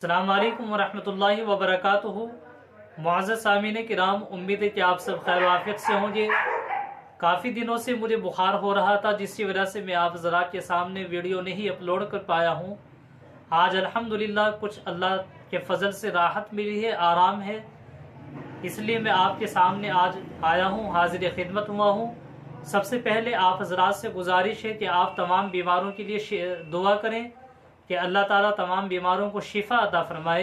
अस्सलाम वालेकुम वरहमतुल्लाहि वबरकातुहू। मुअज़्ज़ज़ सामीन किराम, उम्मीद है कि आप सब खैर वाफियत से होंगे। काफ़ी दिनों से मुझे बुखार हो रहा था, जिसकी वजह से मैं आप ज़रा के सामने वीडियो नहीं अपलोड कर पाया हूँ। आज अल्हम्दुलिल्लाह कुछ अल्लाह के फ़ज़ल से राहत मिली है, आराम है, इसलिए मैं आपके सामने आज आया हूँ, हाजिर खिदमत हुआ हूँ। सबसे पहले आप हज़रात से गुजारिश है कि आप तमाम बीमारों के लिए दुआ करें कि अल्लाह ताला तमाम बीमारों को शिफा अता फरमाए।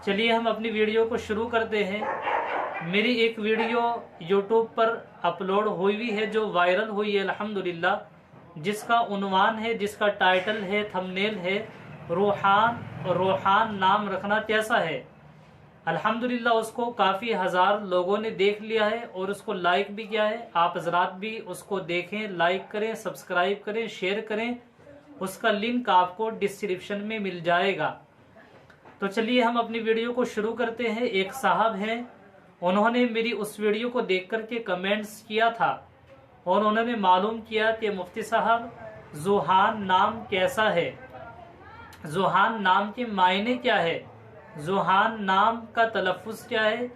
चलिए हम अपनी वीडियो को शुरू करते हैं। मेरी एक वीडियो यूट्यूब पर अपलोड हुई है जो वायरल हुई है अल्हम्दुलिल्लाह, जिसका उन्वान है, जिसका टाइटल है, थंबनेल है, रूहान नाम रखना कैसा है। अल्हम्दुलिल्लाह उसको काफ़ी हज़ार लोगों ने देख लिया है और उसको लाइक भी किया है। आप हज़रात भी उसको देखें, लाइक करें, सब्सक्राइब करें, शेयर करें। उसका लिंक आपको डिस्क्रिप्शन में मिल जाएगा। तो चलिए हम अपनी वीडियो को शुरू करते हैं। एक साहब हैं, उन्होंने मेरी उस वीडियो को देख कर के कमेंट्स किया था और उन्होंने मालूम किया कि मुफ्ती साहब ज़ुहान नाम कैसा है, ज़ुहान नाम के मायने क्या है, ज़ुहान नाम का तलफ़्फ़ुज़ क्या है।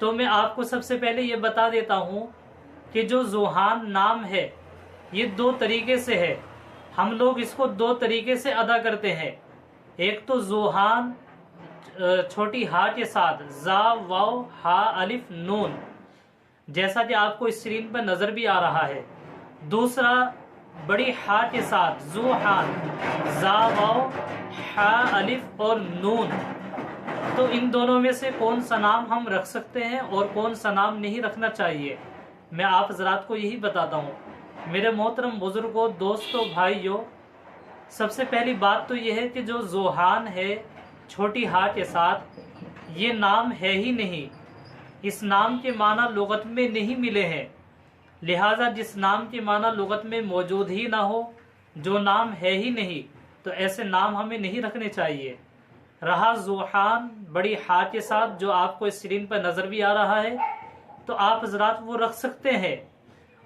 तो मैं आपको सबसे पहले ये बता देता हूँ कि जो ज़ुहान नाम है ये दो तरीके से है। हम लोग इसको दो तरीके से अदा करते हैं। एक तो ज़ुहान छोटी हा के साथ जा वाव हा अलिफ नून, जैसा कि आपको स्क्रीन पर नज़र भी आ रहा है। दूसरा बड़ी हा के साथ ज़ुहान, जा वाव हा अलिफ और नून। तो इन दोनों में से कौन सा नाम हम रख सकते हैं और कौन सा नाम नहीं रखना चाहिए, मैं आप हज़रात को यही बताता हूँ। मेरे मोहतरम बुजुर्गों, दोस्तों, भाइयों, सबसे पहली बात तो यह है कि जो ज़ुहान है छोटी हा के साथ, ये नाम है ही नहीं। इस नाम के माना लुगत में नहीं मिले हैं। लिहाजा जिस नाम के माना लुगत में मौजूद ही ना हो, जो नाम है ही नहीं, तो ऐसे नाम हमें नहीं रखने चाहिए। रहा ज़ुहान बड़ी हा के साथ, जो आपको स्क्रीन पर नज़र भी आ रहा है, तो आप हज़रात वो रख सकते हैं।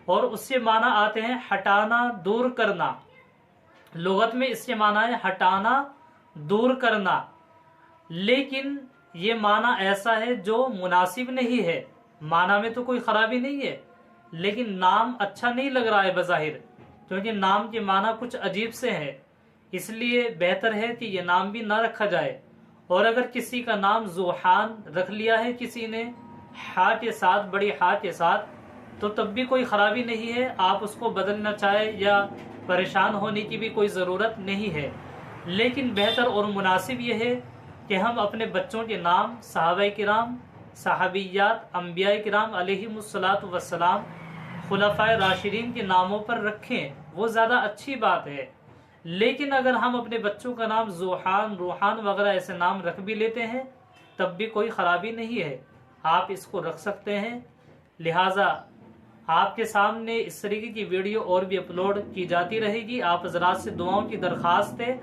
और उससे माना आते हैं हटाना, दूर करना। लुगत में इससे माना है हटाना, दूर करना। लेकिन ये माना ऐसा है जो मुनासिब नहीं है। माना में तो कोई खराबी नहीं है, लेकिन नाम अच्छा नहीं लग रहा है बज़ाहिर, क्योंकि नाम के माना कुछ अजीब से है। इसलिए बेहतर है कि ये नाम भी ना रखा जाए। और अगर किसी का नाम ज़ुहान रख लिया है किसी ने हा के साथ, बड़ी हा के साथ, तो तब भी कोई ख़राबी नहीं है। आप उसको बदलना चाहे या परेशान होने की भी कोई ज़रूरत नहीं है। लेकिन बेहतर और मुनासिब यह है कि हम अपने बच्चों के नाम सहाबाए किराम, सहाबियात, अंबियाए किराम अलैहिमुस्सलातु वस्सलाम, खुलफाए राशिदीन के नामों पर रखें, वो ज़्यादा अच्छी बात है। लेकिन अगर हम अपने बच्चों का नाम ज़ुहान, रूहान वगैरह ऐसे नाम रख भी लेते हैं, तब भी कोई ख़राबी नहीं है, आप इसको रख सकते हैं। लिहाजा आपके सामने इस तरीके की वीडियो और भी अपलोड की जाती रहेगी। आप हज़रात से दुआओं की दरख्वास्त है।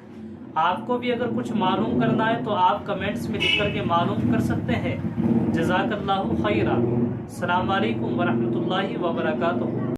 आपको भी अगर कुछ मालूम करना है तो आप कमेंट्स में लिख करके मालूम कर सकते हैं। जज़ाकल्लाहु खैरा। अस्सलाम वालेकुम वरहमतुल्लाहि वबरकातुहू।